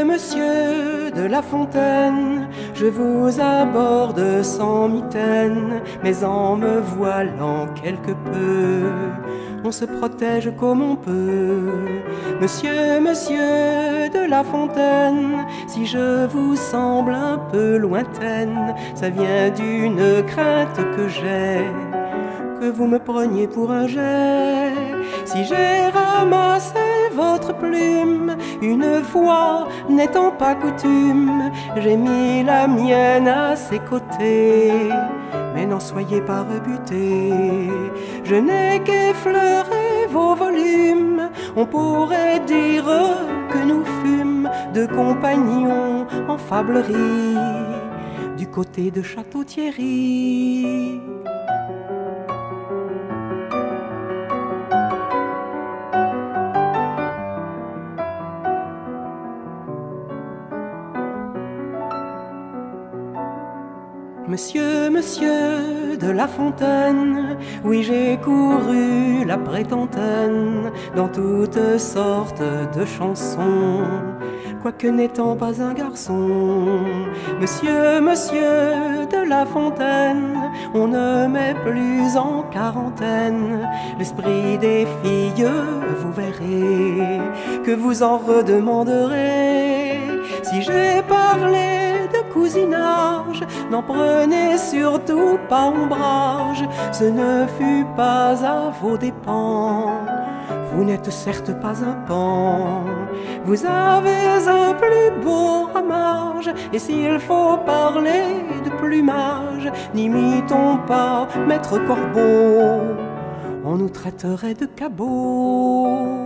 monsieur de La Fontaine, je vous aborde sans mitaine, mais en me voilant quelque peu, on se protège comme on peut. Monsieur de La Fontaine, si je vous semble un peu lointaine, ça vient d'une crainte que j'ai, que vous me preniez pour un jet. Si j'ai ramassé votre plume une fois, n'étant pas coutume, j'ai mis la mienne à ses côtés. Mais n'en soyez pas rebutés, je n'ai qu'effleuré vos volumes. On pourrait dire que nous fûmes deux compagnons en fablerie du côté de Château-Thierry. Monsieur de La Fontaine, oui j'ai couru la Prétentaine dans toutes sortes de chansons, quoique n'étant pas un garçon. Monsieur de La Fontaine, on ne met plus en quarantaine l'esprit des filles, vous verrez que vous en redemanderez. Si j'ai parlé de cousinage, n'en prenez surtout pas ombrage, ce ne fut pas à vos dépens. Vous n'êtes certes pas un pan, vous avez un plus beau ramage, et s'il faut parler de plumage, n'imitons pas Maître Corbeau, on nous traiterait de cabots.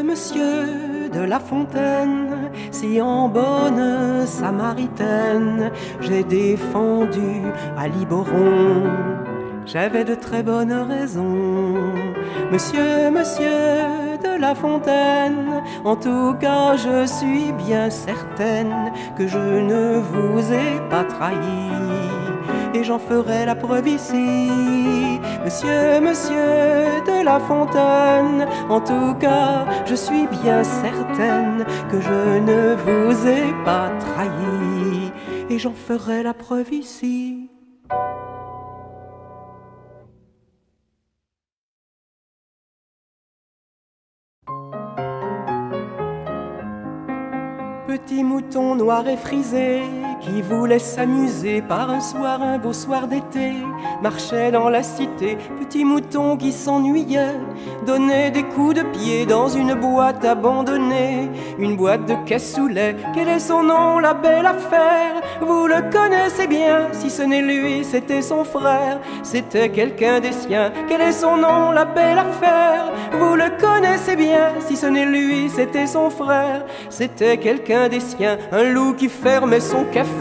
Monsieur de La Fontaine, si en bonne samaritaine j'ai défendu à Liboron, j'avais de très bonnes raisons. Monsieur de La Fontaine, en tout cas je suis bien certaine que je ne vous ai pas trahi, et j'en ferai la preuve ici. Monsieur de La Fontaine, en tout cas je suis bien certaine que je ne vous ai pas trahi, et j'en ferai la preuve ici. Petit mouton noir et frisé qui voulait s'amuser par un beau soir d'été, marchait dans la cité. Petit mouton qui s'ennuyait, donnait des coups de pied dans une boîte abandonnée, une boîte de cassoulet. Quel est son nom, la belle affaire? Vous le connaissez bien, si ce n'est lui, c'était son frère, c'était quelqu'un des siens. Quel est son nom, la belle affaire? Vous le connaissez bien, si ce n'est lui, c'était son frère, c'était quelqu'un des siens. Un loup qui fermait son café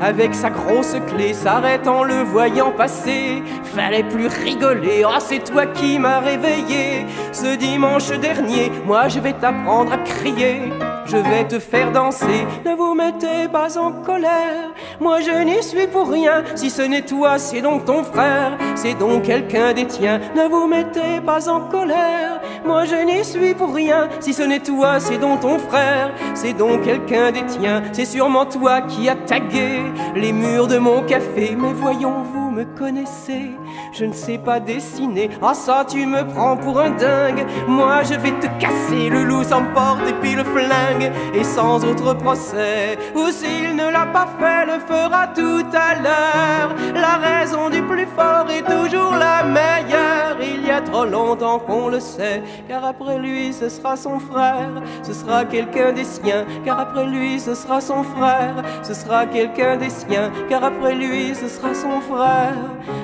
avec sa grosse clé s'arrête en le voyant passer. Fallait plus rigoler, ah c'est toi qui m'as réveillé ce dimanche dernier. Moi je vais t'apprendre à crier, je vais te faire danser. Ne vous mettez pas en colère, moi je n'y suis pour rien. Si ce n'est toi, c'est donc ton frère, c'est donc quelqu'un des tiens. Ne vous mettez pas en colère, moi je n'y suis pour rien. Si ce n'est toi, c'est donc ton frère, c'est donc quelqu'un des tiens. C'est sûrement toi qui as tagué les murs de mon café. Mais voyons, vous me connaissez, je ne sais pas dessiner. Ah ça, tu me prends pour un dingue. Moi je vais te casser, le loup s'emporte et puis le flingue, et sans autre procès. Ou s'il ne l'a pas fait, le fera tout à l'heure. La raison du plus fort est toujours la meilleure. Il y a trop longtemps qu'on le sait, car après lui ce sera son frère, ce sera quelqu'un des siens. Car après lui ce sera son frère, ce sera quelqu'un des siens. Car après lui ce sera son frère,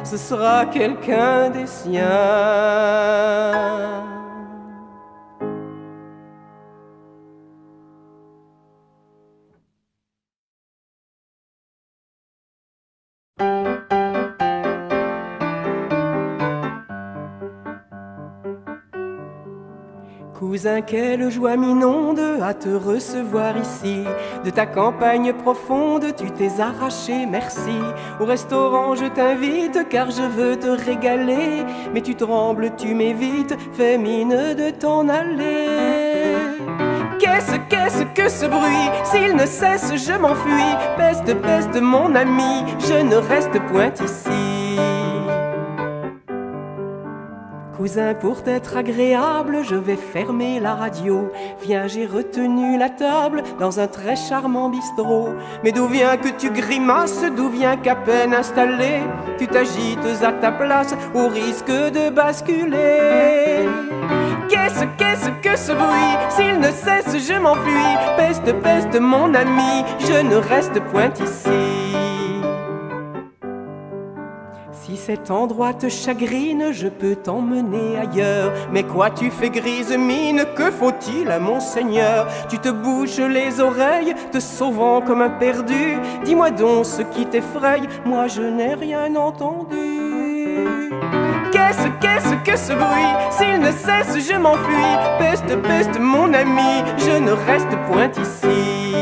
ce sera quelqu'un des siens. Cousin, quelle joie m'inonde à te recevoir ici. De ta campagne profonde, tu t'es arraché, merci. Au restaurant, je t'invite, car je veux te régaler. Mais tu trembles, tu m'évites, fais mine de t'en aller. Qu'est-ce que ce bruit? S'il ne cesse, je m'enfuis. Peste, peste, mon ami, je ne reste point ici. Cousin, pour t'être agréable, je vais fermer la radio. Viens, j'ai retenu la table dans un très charmant bistrot. Mais d'où vient que tu grimaces? D'où vient qu'à peine installé, tu t'agites à ta place au risque de basculer? Qu'est-ce que ce bruit? S'il ne cesse, je m'enfuis. Peste, peste, mon ami, je ne reste point ici. Si cet endroit te chagrine, je peux t'emmener ailleurs. Mais quoi, tu fais grise mine? Que faut-il à mon seigneur? Tu te bouches les oreilles, te sauvant comme un perdu. Dis-moi donc ce qui t'effraie, moi je n'ai rien entendu. Qu'est-ce que ce bruit? S'il ne cesse, je m'enfuis. Peste, peste, mon ami, je ne reste point ici.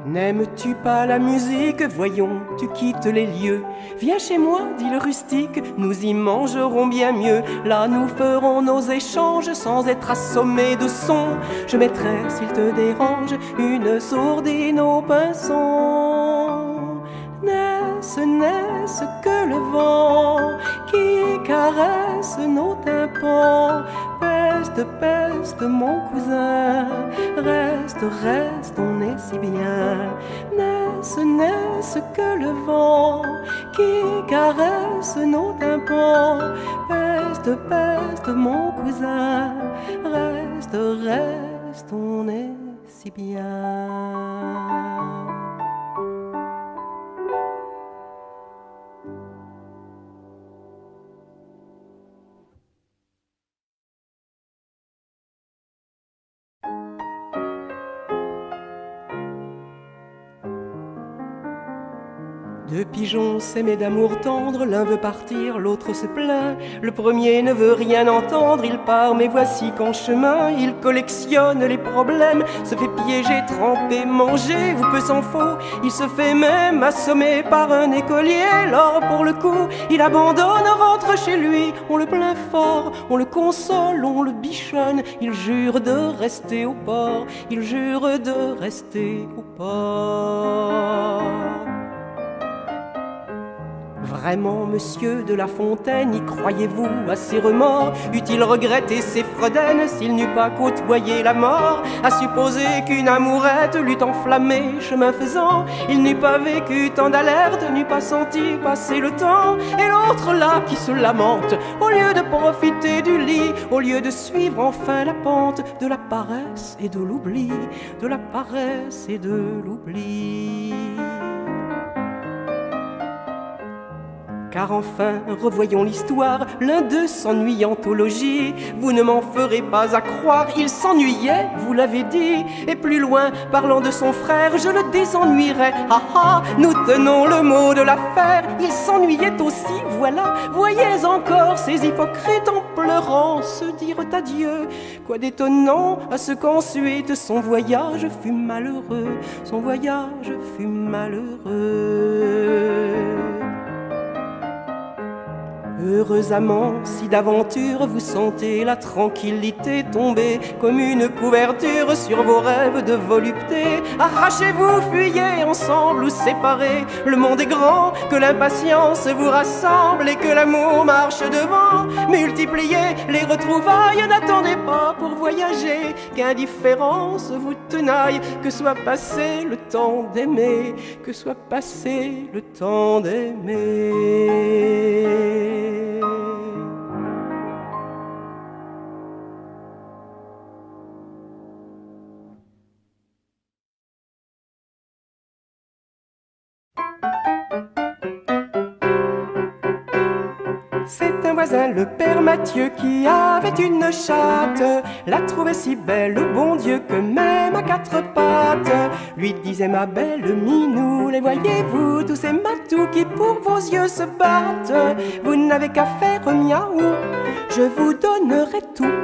N'aimes-tu pas la musique? Voyons, tu quittes les lieux. Viens chez moi, dit le rustique, nous y mangerons bien mieux. Là, nous ferons nos échanges sans être assommés de son. Je mettrai, s'il te dérange, une sourdine au pinson. N'est-ce que le vent qui caresse nos tympans? Peste, peste, mon cousin, reste, reste, on est si bien. N'est-ce que le vent qui caresse nos tympans? Peste, peste, mon cousin, reste, reste, on est si bien. Deux pigeons s'aimaient d'amour tendre, l'un veut partir, l'autre se plaint. Le premier ne veut rien entendre, il part, mais voici qu'en chemin, il collectionne les problèmes, se fait piéger, tremper, manger, ou peu s'en faut. Il se fait même assommer par un écolier. Alors pour le coup, il abandonne, rentre chez lui. On le plaint fort, on le console, on le bichonne. Il jure de rester au port, il jure de rester au port. Vraiment, monsieur de La Fontaine, y croyez-vous à ses remords? Eût-il regretté ses fredaines s'il n'eût pas côtoyé la mort? À supposer qu'une amourette l'eût enflammé, chemin faisant, il n'eût pas vécu tant d'alerte, n'eût pas senti passer le temps. Et l'autre là qui se lamente, au lieu de profiter du lit, au lieu de suivre enfin la pente de la paresse et de l'oubli, de la paresse et de l'oubli. Car enfin, revoyons l'histoire, l'un d'eux s'ennuyant au logis. Vous ne m'en ferez pas à croire, il s'ennuyait, vous l'avez dit. Et plus loin, parlant de son frère, je le désennuierai. Ah ah, nous tenons le mot de l'affaire. Il s'ennuyait aussi, voilà. Voyez encore ces hypocrites en pleurant se dire adieu. Quoi d'étonnant à ce qu'ensuite son voyage fut malheureux. Son voyage fut malheureux. Heureux amants, si d'aventure vous sentez la tranquillité tomber comme une couverture sur vos rêves de volupté, arrachez-vous, fuyez ensemble ou séparés. Le monde est grand, que l'impatience vous rassemble et que l'amour marche devant. Multipliez les retrouvailles, n'attendez pas pour voyager qu'indifférence vous tenaille, que soit passé le temps d'aimer, que soit passé le temps d'aimer. C'est un voisin, le père Mathieu, qui avait une chatte, la trouvait si belle, le bon Dieu, que même à quatre pattes, lui disait: ma belle Minou, les voyez-vous, tous ces matous qui pour vos yeux se battent, vous n'avez qu'à faire miaou, je vous donnerai tout.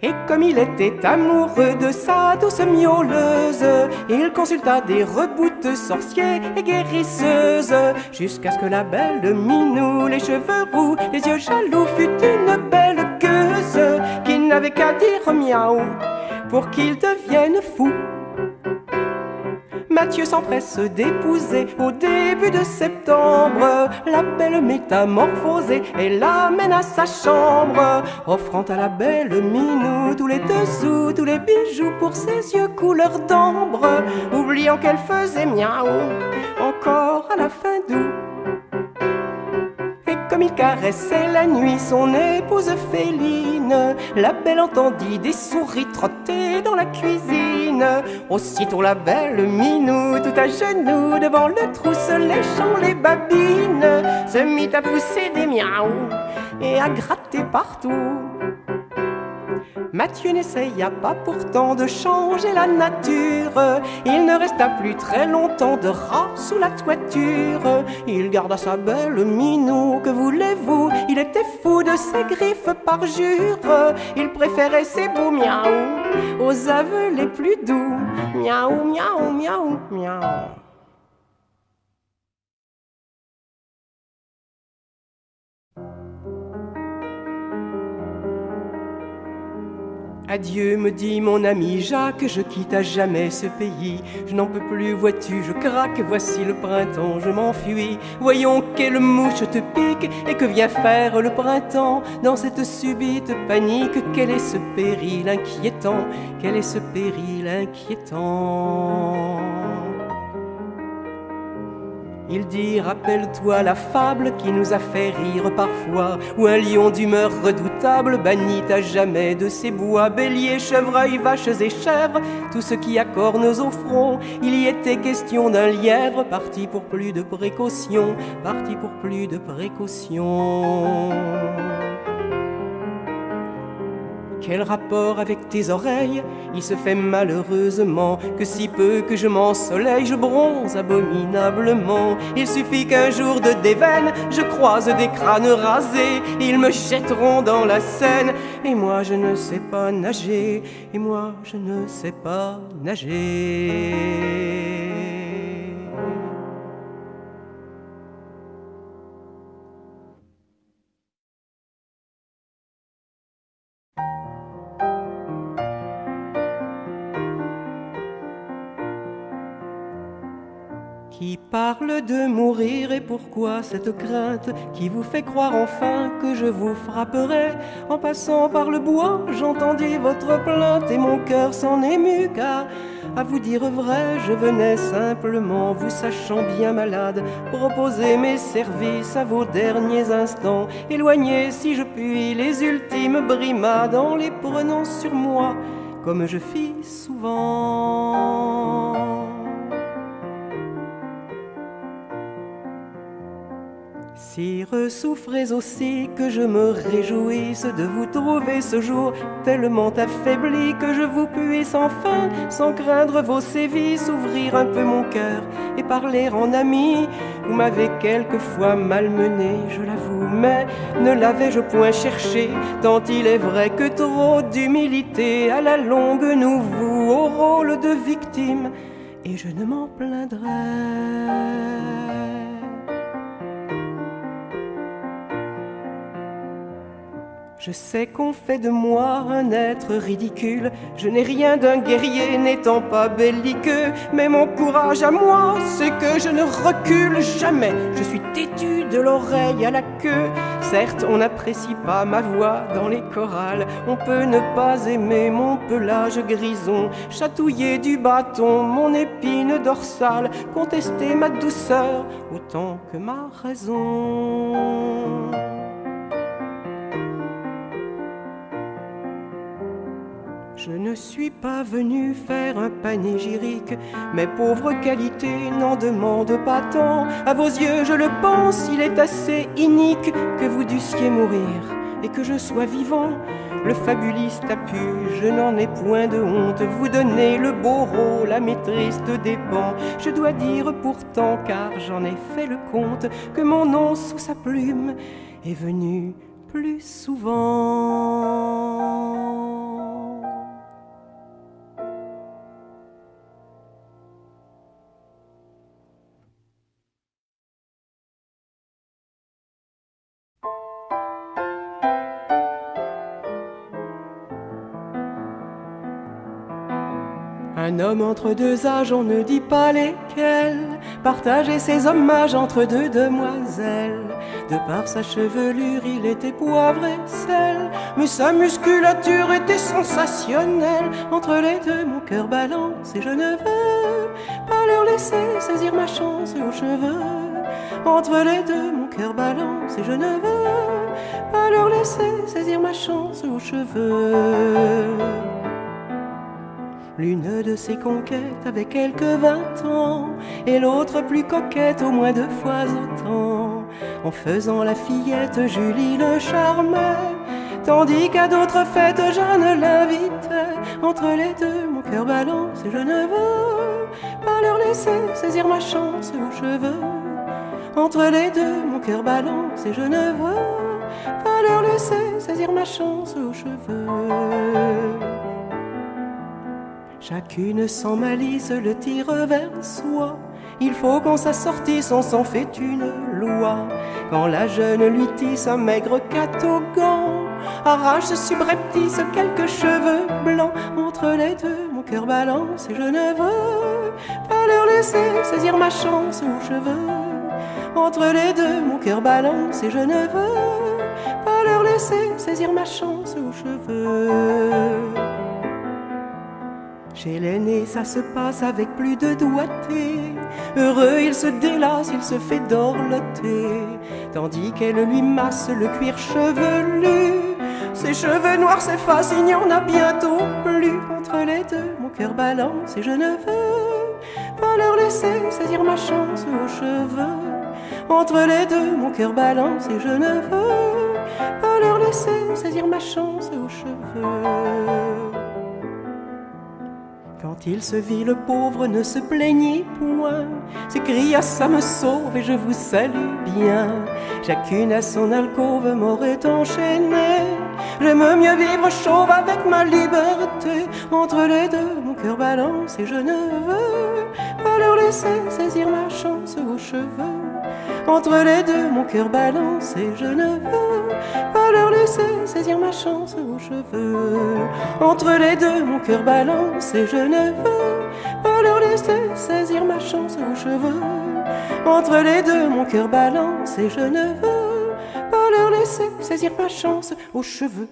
Et comme il était amoureux de sa douce miauleuse, il consulta des reboutes sorciers et guérisseuses, jusqu'à ce que la belle Minou, les cheveux roux, les yeux jaloux, fût une belle gueuse, qui n'avait qu'à dire miaou pour qu'il devienne fou. Mathieu s'empresse d'épouser au début de septembre la belle métamorphosée et l'amène à sa chambre, offrant à la belle Minou tous les dessous, tous les bijoux pour ses yeux couleur d'ambre, oubliant qu'elle faisait miaou encore à la fin d'août. Et comme il caressait la nuit son épouse féline, la belle entendit des souris trotter dans la cuisine. Aussitôt la belle Minou, tout à genoux devant le trou, se léchant les babines, se mit à pousser des miaou et à gratter partout. Mathieu n'essaya pas pourtant de changer la nature, il ne resta plus très longtemps de rat sous la toiture. Il garda sa belle Minou, que voulez-vous, il était fou de ses griffes parjure, il préférait ses beaux miaou aux aveux les plus doux. Miaou, miaou, miaou, miaou. Adieu, me dit mon ami Jacques, je quitte à jamais ce pays. Je n'en peux plus, vois-tu, je craque, voici le printemps, je m'enfuis. Voyons quelle mouche te pique et que vient faire le printemps dans cette subite panique. Quel est ce péril inquiétant? Quel est ce péril inquiétant? Il dit: rappelle-toi la fable qui nous a fait rire parfois, où un lion d'humeur redoutable bannit à jamais de ses bois béliers, chevreuils, vaches et chèvres, tout ce qui a cornes au front. Il y était question d'un lièvre parti pour plus de précaution, parti pour plus de précaution. Quel rapport avec tes oreilles? Il se fait malheureusement que si peu que je m'ensoleille, je bronze abominablement. Il suffit qu'un jour de déveine, je croise des crânes rasés, ils me jetteront dans la Seine, et moi je ne sais pas nager, et moi je ne sais pas nager. Qui parle de mourir et pourquoi cette crainte qui vous fait croire enfin que je vous frapperai? En passant par le bois, j'entendis votre plainte et mon cœur s'en émut, car à vous dire vrai, je venais simplement, vous sachant bien malade, proposer mes services à vos derniers instants, éloigner si je puis les ultimes brimades en les prenant sur moi, comme je fis souvent. Sire, souffrez aussi que je me réjouisse de vous trouver ce jour tellement affaibli que je vous puisse enfin, sans craindre vos sévices, ouvrir un peu mon cœur et parler en ami. Vous m'avez quelquefois malmené, je l'avoue, mais ne l'avais-je point cherché, tant il est vrai que trop d'humilité à la longue nous voue au rôle de victime, et je ne m'en plaindrai. Je sais qu'on fait de moi un être ridicule, je n'ai rien d'un guerrier n'étant pas belliqueux, mais mon courage à moi, c'est que je ne recule jamais, je suis têtu de l'oreille à la queue. Certes, on n'apprécie pas ma voix dans les chorales, on peut ne pas aimer mon pelage grison, chatouiller du bâton mon épine dorsale, contester ma douceur autant que ma raison. Je Je ne suis pas venu faire un panégyrique, mes pauvres qualités n'en demandent pas tant. À vos yeux, je le pense, il est assez inique que vous dussiez mourir et que je sois vivant. Le fabuliste a pu, je n'en ai point de honte, vous donner le beau rôle à mes tristes dépens. Je dois dire pourtant, car j'en ai fait le compte, que mon nom sous sa plume est venu plus souvent. Un homme entre deux âges, on ne dit pas lesquels, partageait ses hommages entre deux demoiselles. De par sa chevelure, il était poivre et sel, mais sa musculature était sensationnelle. Entre les deux, mon cœur balance et je ne veux pas leur laisser saisir ma chance aux cheveux. Entre les deux, mon cœur balance et je ne veux pas leur laisser saisir ma chance aux cheveux. L'une de ses conquêtes avait quelques 20 ans, et l'autre plus coquette au moins 2 fois autant. En faisant la fillette, Julie le charmait, tandis qu'à d'autres fêtes, Jeanne l'invitait. Entre les deux, mon cœur balance et je ne veux pas leur laisser saisir ma chance aux cheveux. Entre les deux, mon cœur balance et je ne veux pas leur laisser saisir ma chance aux cheveux. Chacune sans malice le tire vers soi. Il faut qu'on s'assortisse, on s'en fait une loi. Quand la jeune lui tisse un maigre catogan, arrache subreptice quelques cheveux blancs. Entre les deux, mon cœur balance et je ne veux pas leur laisser saisir ma chance aux cheveux. Entre les deux, mon cœur balance et je ne veux pas leur laisser saisir ma chance aux cheveux. Chez l'aîné, ça se passe avec plus de doigté. Heureux, il se délasse, il se fait dorloter, tandis qu'elle lui masse le cuir chevelu. Ses cheveux noirs s'effacent, il n'y en a bientôt plus. Entre les deux, mon cœur balance et je ne veux pas leur laisser saisir ma chance aux cheveux. Entre les deux, mon cœur balance et je ne veux pas leur laisser saisir ma chance aux cheveux. Quand il se vit, le pauvre ne se plaignit point, s'écria ça me sauve et je vous salue bien. Chacune à son alcôve m'aurait enchaîné, j'aime mieux vivre chauve avec ma liberté. Entre les deux, mon cœur balance et je ne veux pas leur laisser saisir ma chance aux cheveux. Entre les deux, mon cœur balance et je ne veux pas leur laisser saisir ma chance aux cheveux. Entre les deux, mon cœur balance et je ne veux pas leur laisser saisir ma chance aux cheveux. Entre les deux, mon cœur balance et je ne veux pas leur laisser saisir ma chance aux cheveux.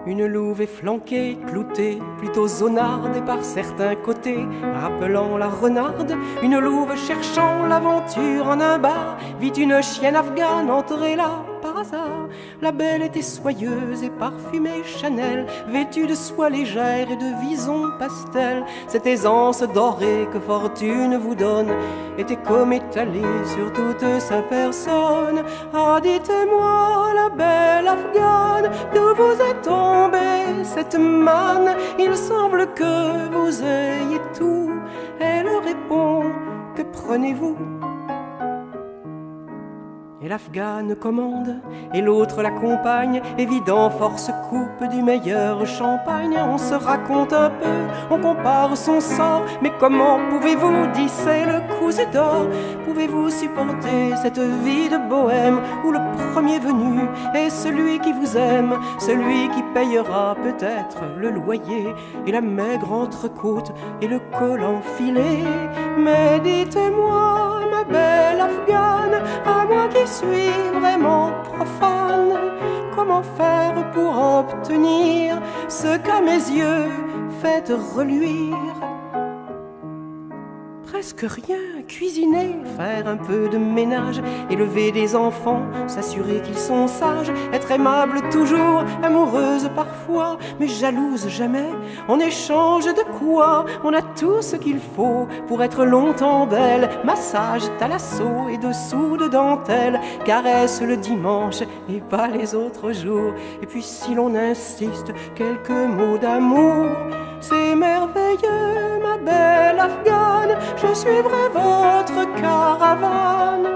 Une louve est flanquée, cloutée, plutôt zonarde et par certains côtés, rappelant la renarde. Une louve cherchant l'aventure en un bar, vit une chienne afghane entrer là par hasard. La belle était soyeuse et parfumée Chanel, vêtue de soie légère et de vison pastel. Cette aisance dorée que fortune vous donne était comme étalée sur toute sa personne. Ah, dites-moi, la belle afghane, d'où vous est tombée cette manne? Il semble que vous ayez tout. Elle répond, que prenez-vous? Et l'Afghane commande, et l'autre l'accompagne, évident force coupe du meilleur champagne. On se raconte un peu, on compare son sort, mais comment pouvez-vous disser le cousu d'or? Pouvez-vous supporter cette vie de bohème où le premier venu est celui qui vous aime, celui qui payera peut-être le loyer et la maigre entrecôte et le col enfilé? Mais dites-moi, ma belle Afghane, à moi qui suis vraiment profane. Comment faire pour obtenir ce qu'à mes yeux fait reluire? Presque rien, cuisiner, faire un peu de ménage, élever des enfants, s'assurer qu'ils sont sages, être aimable toujours, amoureuse parfois, mais jalouse jamais. En échange de quoi? On a tout ce qu'il faut pour être longtemps belle. Massage, thalasso et dessous de dentelle, caresse le dimanche et pas les autres jours. Et puis si l'on insiste, quelques mots d'amour. C'est merveilleux, ma belle Afghane, je suivrai votre caravane.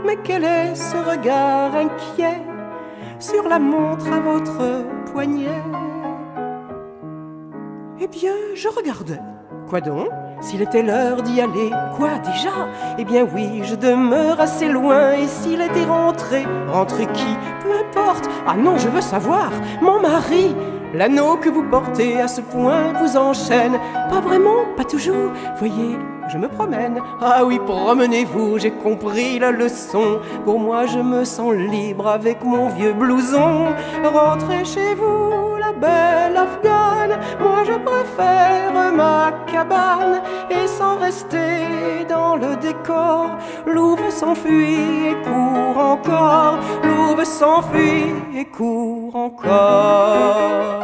Mais quel est ce regard inquiet sur la montre à votre poignet? Eh bien, je regardais. Quoi donc? S'il était l'heure d'y aller. Quoi, déjà? Eh bien oui, je demeure assez loin. Et s'il était rentré? Rentré qui? Peu importe. Ah non, je veux savoir. Mon mari. L'anneau que vous portez à ce point vous enchaîne. Pas vraiment, pas toujours. Voyez, je me promène. Ah oui, promenez-vous, j'ai compris la leçon. Pour moi, je me sens libre avec mon vieux blouson. Rentrez chez vous, la belle Afghane. Moi, je préfère ma cabane. Et sans rester dans le décor, Louve s'enfuit et court encore. Louve s'enfuit et court encore.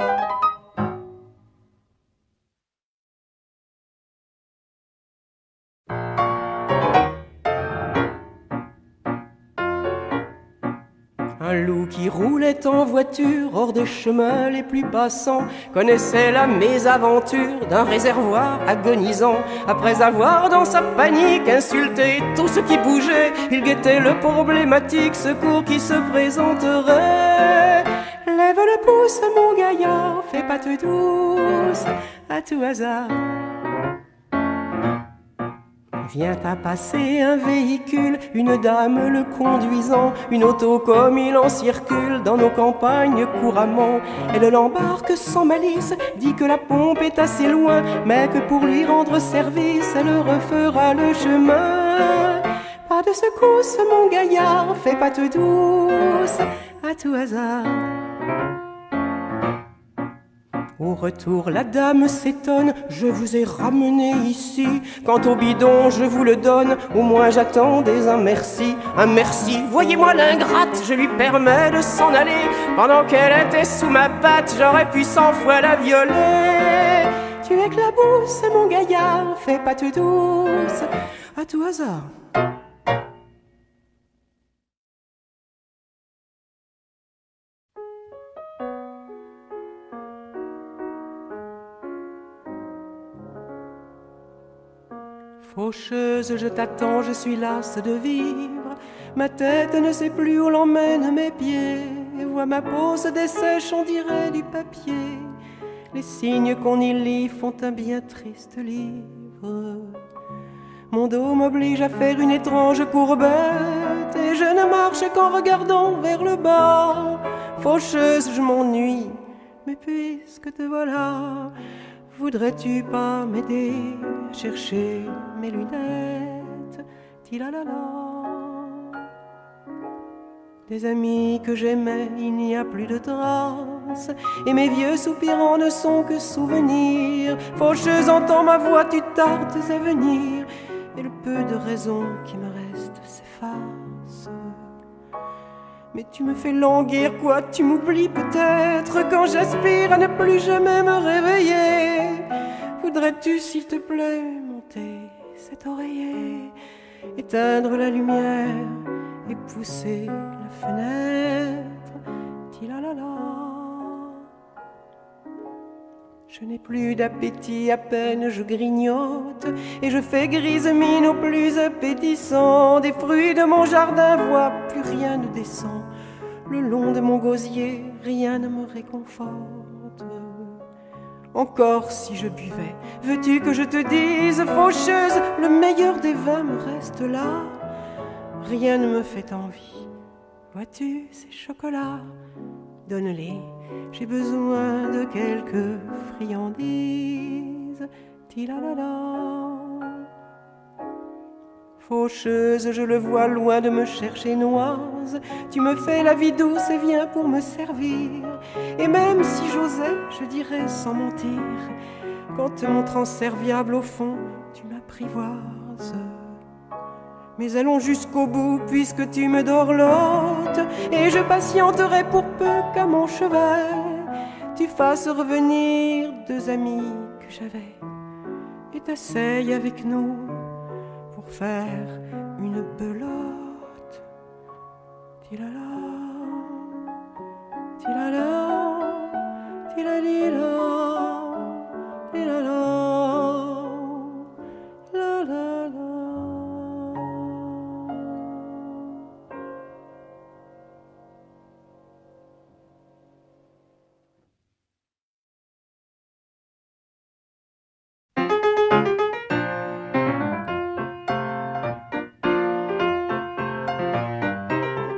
Un loup qui roulait en voiture hors des chemins les plus passants connaissait la mésaventure d'un réservoir agonisant. Après avoir dans sa panique insulté tout ce qui bougeait, il guettait le problématique secours qui se présenterait. Lève le pouce mon gaillard, fais patte douce à tout hasard. Vient à passer un véhicule, une dame le conduisant, une auto comme il en circule dans nos campagnes couramment. Elle l'embarque sans malice, dit que la pompe est assez loin, mais que pour lui rendre service, elle refera le chemin. Pas de secousse mon gaillard, fais patte douce à tout hasard. Au retour, la dame s'étonne, je vous ai ramené ici. Quant au bidon, je vous le donne, au moins j'attendais un merci. Un merci, voyez-moi l'ingrate, je lui permets de s'en aller. Pendant qu'elle était sous ma patte, j'aurais pu 100 fois la violer. Tu éclabousses mon gaillard, fais patte douce à tout hasard. Faucheuse, je t'attends, je suis lasse de vivre. Ma tête ne sait plus où l'emmènent mes pieds. Vois ma peau se dessèche, on dirait du papier. Les signes qu'on y lit font un bien triste livre. Mon dos m'oblige à faire une étrange courbette, et je ne marche qu'en regardant vers le bas. Faucheuse, je m'ennuie, mais puisque te voilà, voudrais-tu pas m'aider à chercher mes lunettes? Tilalala. Des amis que j'aimais, il n'y a plus de traces, et mes vieux soupirants ne sont que souvenirs. Faucheuse, entends ma voix, tu tardes à venir, et le peu de raison qui me reste s'efface. Mais tu me fais languir, quoi, tu m'oublies peut-être quand j'aspire à ne plus jamais me réveiller. Voudrais-tu, s'il te plaît, monter cet oreiller, éteindre la lumière et pousser la fenêtre? Tilalala. Je n'ai plus d'appétit, à peine je grignote, et je fais grise mine au plus appétissant. Des fruits de mon jardin, vois, plus rien ne descend. Le long de mon gosier, rien ne me réconforte. Encore si je buvais, veux-tu que je te dise, faucheuse, le meilleur des vins me reste là. Rien ne me fait envie, vois-tu ces chocolats? Donne-les, j'ai besoin de quelques friandises. Tilalala. Faucheuse, je le vois loin de me chercher noise. Tu me fais la vie douce et viens pour me servir. Et même si j'osais, je dirais sans mentir, qu'en te montrant serviable au fond, tu m'apprivoises. Mais allons jusqu'au bout puisque tu me dorlotes, et je patienterai pour peu qu'à mon chevet tu fasses revenir deux amis que j'avais et t'asseyes avec nous pour faire une belote. Tilala, tilala, tilalila, tilala, la la la.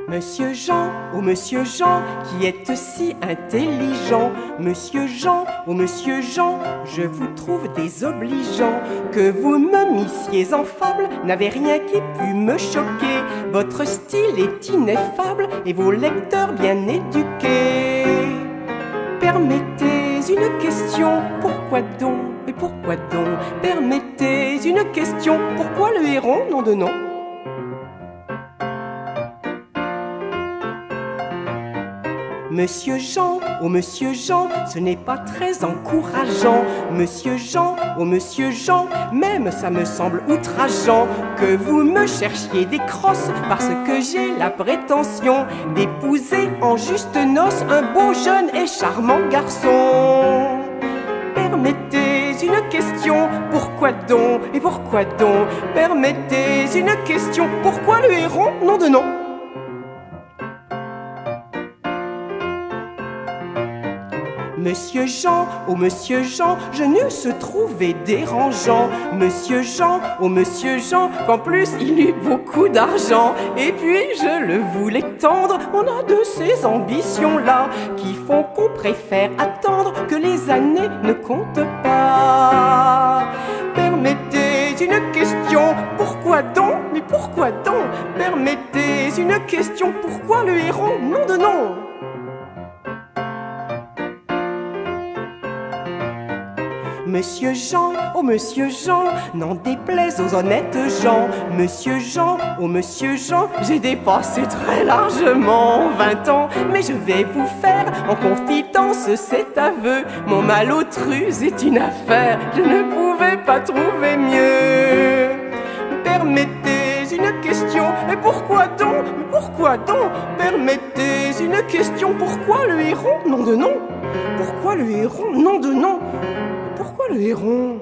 Monsieur Jean, oh monsieur Jean, qui êtes si intelligent. Monsieur Jean, oh monsieur Jean, je vous trouve désobligeant. Que vous me missiez en fable n'avait rien qui pût me choquer. Votre style est ineffable et vos lecteurs bien éduqués. Permettez une question, pourquoi donc? Et pourquoi donc? Permettez une question, pourquoi le héron, nom de nom? Monsieur Jean, oh monsieur Jean, ce n'est pas très encourageant. Monsieur Jean, oh monsieur Jean, même ça me semble outrageant que vous me cherchiez des crosses parce que j'ai la prétention d'épouser en juste noces un beau jeune et charmant garçon. Permettez une question, pourquoi donc? Et pourquoi donc? Permettez une question, pourquoi le héron, nom de nom? Monsieur Jean, oh monsieur Jean, je n'eusse trouvé dérangeant. Monsieur Jean, oh monsieur Jean, qu'en plus il eut beaucoup d'argent. Et puis je le voulais tendre, on a de ces ambitions-là qui font qu'on préfère attendre que les années ne comptent pas. Permettez une question, pourquoi donc? Mais pourquoi donc? Permettez une question, pourquoi le héron, nom de nom? Monsieur Jean, oh monsieur Jean, n'en déplaise aux honnêtes gens. Monsieur Jean, oh monsieur Jean, j'ai dépassé très largement 20 ans. Mais je vais vous faire en confidence cet aveu. Mon malotru est une affaire, je ne pouvais pas trouver mieux. Permettez une question, et pourquoi donc? Mais pourquoi donc? Permettez une question, pourquoi le héron, nom de nom? Pourquoi le héron, nom de nom? Pourquoi le héron?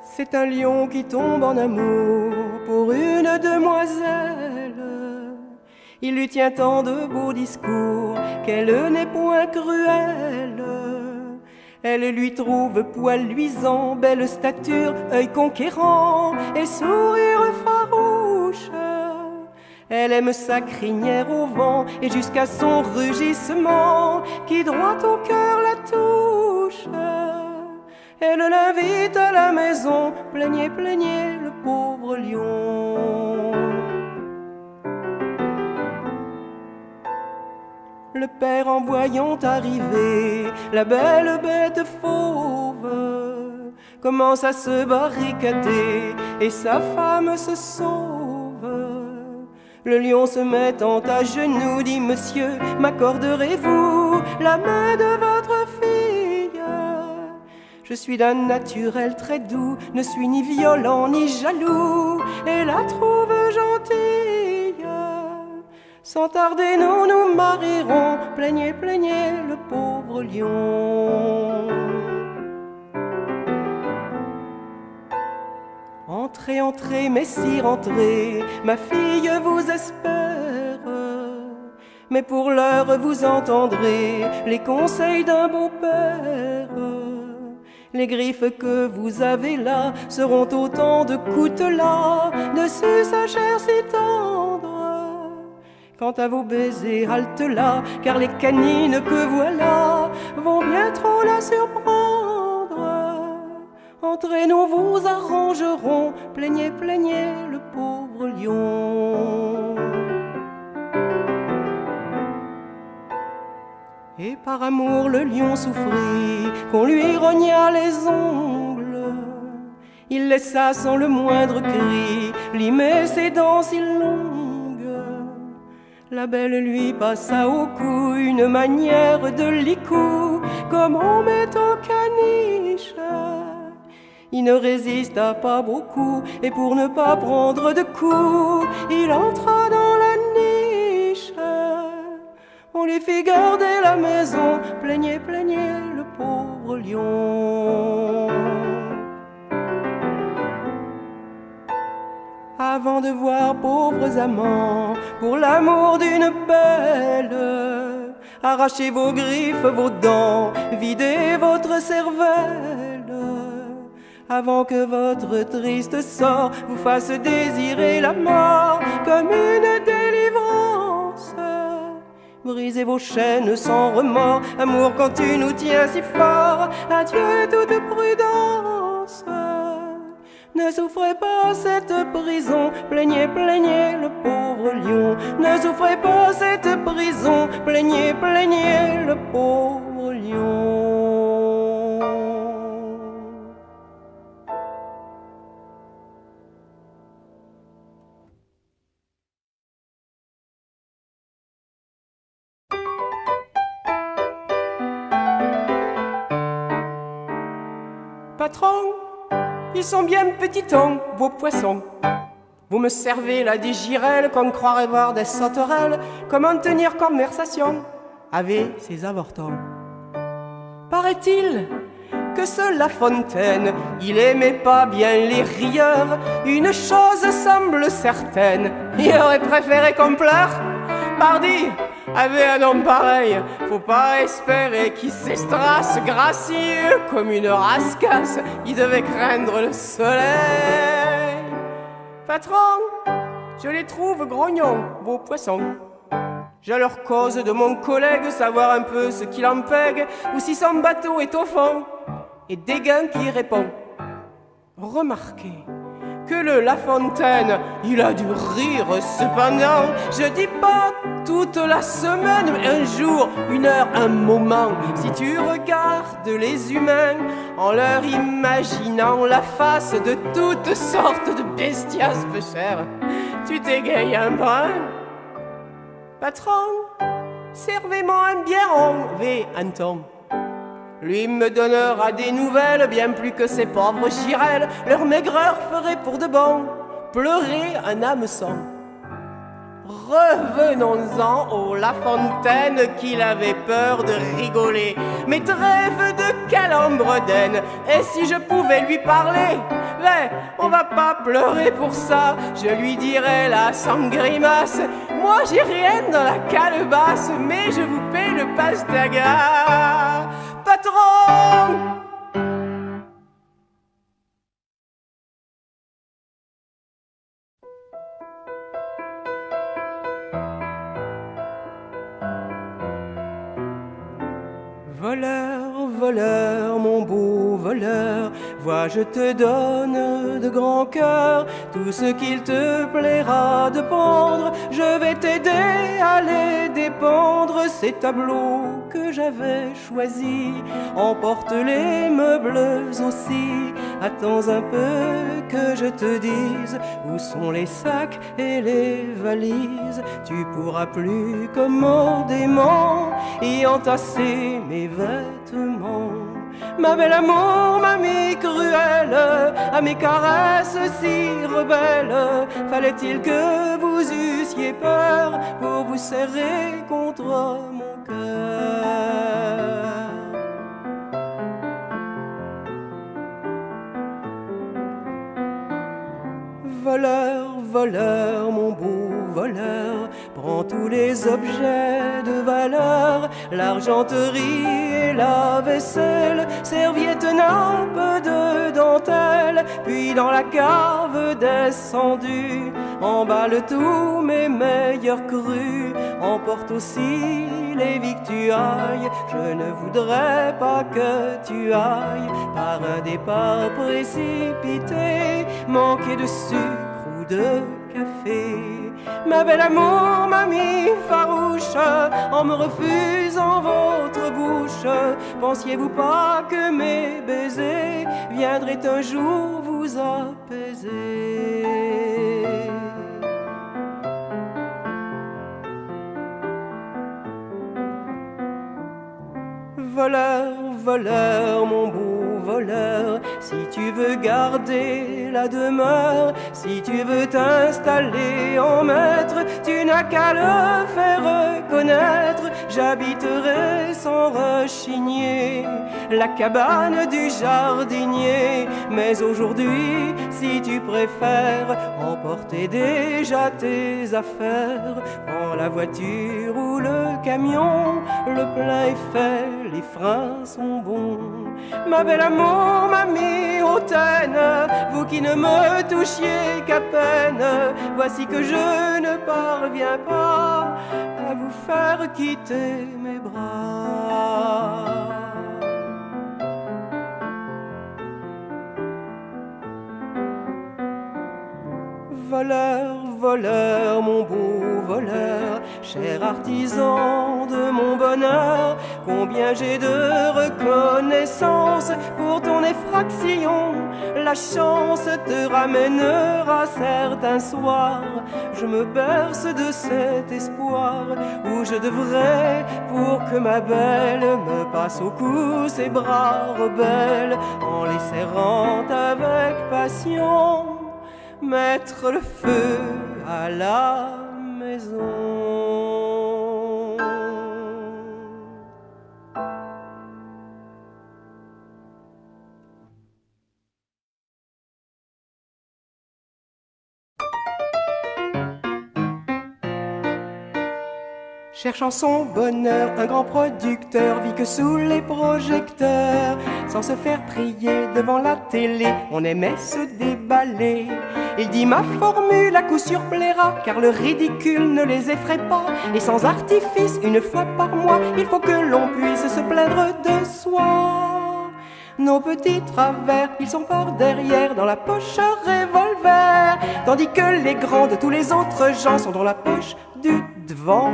C'est un lion qui tombe en amour pour une demoiselle. Il lui tient tant de beaux discours qu'elle n'est point cruelle. Elle lui trouve poil luisant, belle stature, œil conquérant et sourire farouche. Elle aime sa crinière au vent et jusqu'à son rugissement qui droit au cœur la touche. Elle l'invite à la maison, plaignez, plaignez le pauvre lion. Le père en voyant arriver la belle bête fauve commence à se barricader et sa femme se sauve. Le lion se mettant à genoux dit: Monsieur, m'accorderez-vous la main de votre fille? Je suis d'un naturel très doux, ne suis ni violent ni jaloux, et la trouve gentille. Sans tarder, nous nous marierons, plaignez, plaignez le pauvre lion. Entrez, entrez, messire, entrez, ma fille vous espère. Mais pour l'heure vous entendrez les conseils d'un beau-père. Les griffes que vous avez là seront autant de coutelas dessus sa chair si tendre. Quant à vos baisers, halte là, car les canines que voilà vont bien trop la surprendre. Entre nous vous arrangerons, plaignez, plaignez le pauvre lion. Et par amour le lion souffrit, qu'on lui rogna les ongles. Il laissa sans le moindre cri limer ses dents si longues. La belle lui passa au cou une manière de licou, comme on met au caniche. Il ne résista pas beaucoup, et pour ne pas prendre de coups, il entra dans la niche. On lui fit garder la maison, plaignez, plaignez le pauvre lion. Avant de voir pauvres amants, pour l'amour d'une belle, arrachez vos griffes, vos dents, videz votre cervelle, avant que votre triste sort vous fasse désirer la mort comme une délivrance. Brisez vos chaînes sans remords, amour quand tu nous tiens si fort. Adieu toute prudence. Ne souffrez pas cette prison, plaignez, plaignez le pauvre lion. Ne souffrez pas cette prison, plaignez, plaignez le pauvre lion. Patron, ils sont bien petitons, vos poissons. Vous me servez là des girelles qu'on croirait voir des sauterelles. Comment tenir conversation avec ces avortons? Paraît-il que ce La Fontaine, il aimait pas bien les rieurs. Une chose semble certaine, il aurait préféré qu'on pleure. Pardi, avec un homme pareil, faut pas espérer qu'il s'estrasse gracieux comme une rascasse. Il devait craindre le soleil. Patron, je les trouve grognons, vos poissons. Je leur cause de mon collègue, savoir un peu ce qu'il en pègue, ou si son bateau est au fond. Et Dégain qui répond: remarquez que le La Fontaine, il a du rire cependant. Je dis pas toute la semaine, mais un jour, une heure, un moment. Si tu regardes les humains en leur imaginant la face de toutes sortes de bestias peu chères, tu t'égayes un brin. Patron, servez-moi un biéron, ve Anton. Lui me donnera des nouvelles, bien plus que ces pauvres girelles. Leur maigreur ferait pour de bon pleurer un hameçon. Revenons-en au La Fontaine, qu'il avait peur de rigoler, mais trêve de calembredaine. Et si je pouvais lui parler, ben, on va pas pleurer pour ça. Je lui dirais là sans grimace: moi j'ai rien dans la calebasse, mais je vous paie le pastaga. Patron! Voleur, voleur, mon beau voleur, vois, je te donne de grand cœur tout ce qu'il te plaira de pendre. Je vais t'aider à les dépendre. Ces tableaux que j'avais choisis, emporte les meubles aussi. Attends un peu que je te dise où sont les sacs et les valises. Tu pourras plus commodément y entasser mes vêtements. Ma belle amour, mamie cruelle, à mes caresses si rebelles, fallait-il que vous eussiez peur pour vous serrer contre mon cœur? Voleur, voleur, mon beau voleur, prends tous les objets de valeur, l'argenterie et la vaisselle, serviettes, nappes de dentelle, puis dans la cave descendu, emballe tous mes meilleurs crus, emporte aussi les vies que tu ailles. Je ne voudrais pas que tu ailles par un départ précipité, manquer de sucre ou de café. Ma belle amour m'a mis farouche en me refusant votre bouche. Pensiez-vous pas que mes baisers viendraient un jour vous apaiser? Voleur, voleur, mon beau voleur, si tu veux garder la demeure, si tu veux t'installer en maître, tu n'as qu'à le faire reconnaître. J'habiterai sans rechigner la cabane du jardinier. Mais aujourd'hui, si tu préfères emporter déjà tes affaires, prends la voiture ou le camion, le plein est fait, les freins sont bons. Ma belle amour m'a mis hautaine, vous qui ne me touchiez qu'à peine, voici que je ne parviens pas à vous faire quitter mes bras. Voleur, voleur, mon beau voleur, cher artisan de mon bonheur, combien j'ai de reconnaissance pour ton effraction. La chance te ramènera certains soirs, je me berce de cet espoir, où je devrais, pour que ma belle me passe au cou ses bras rebelles, en les serrant avec passion, mettre le feu à la maison. Cherchant son bonheur, un grand producteur vit que sous les projecteurs, sans se faire prier devant la télé, on aimait se déballer. Il dit ma formule à coup sûr plaira, car le ridicule ne les effraie pas. Et sans artifice, une fois par mois, il faut que l'on puisse se plaindre de soi. Nos petits travers, ils sont par derrière, dans la poche revolver, tandis que les grands de tous les autres gens sont dans la poche du devant.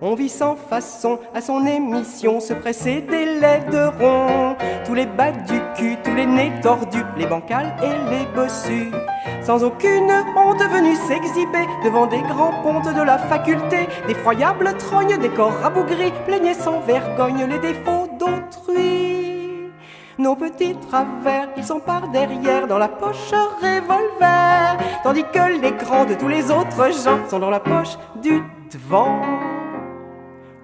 On vit sans façon à son émission, se presser des laiderons, tous les bas du cul, tous les nez tordus, les bancals et les bossus, sans aucune honte venus s'exhiber devant des grands pontes de la faculté, d'effroyables trognes, des corps rabougris, plaignaient sans vergogne les défauts d'autrui. Nos petits travers, ils sont par derrière, dans la poche revolver, tandis que les grands de tous les autres gens sont dans la poche du devant.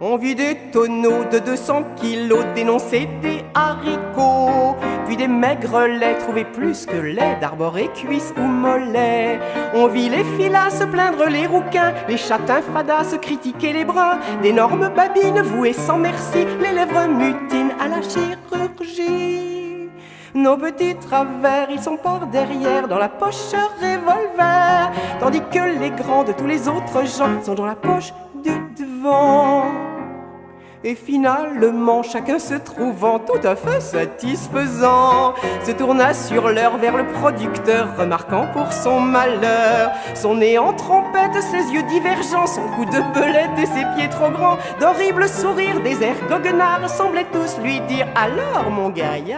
On vit des tonneaux de 200 kilos dénoncer des haricots, puis des maigres laits trouvés plus que laids d'arborés, cuisses ou mollets. On vit les filas se plaindre les rouquins, les châtains fadas se critiquer les bruns, d'énormes babines vouées sans merci, les lèvres mutinent à la chirurgie. Nos petits travers, ils sont par derrière, dans la poche revolver, tandis que les grands de tous les autres gens sont dans la poche du devant. Et finalement, chacun se trouvant tout à fait satisfaisant, se tourna sur l'heure vers le producteur, remarquant pour son malheur son nez en trompette, ses yeux divergents, son cou de belette et ses pieds trop grands, d'horribles sourires, des airs goguenards semblaient tous lui dire « Alors, mon gaillard !»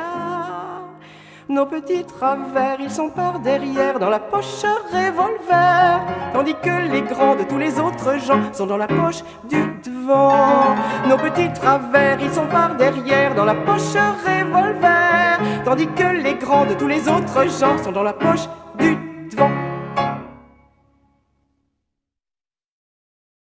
Nos petits travers, ils sont par derrière, dans la poche revolver, tandis que les grands de tous les autres gens sont dans la poche du devant. Nos petits travers, ils sont par derrière, dans la poche revolver, tandis que les grands de tous les autres gens sont dans la poche du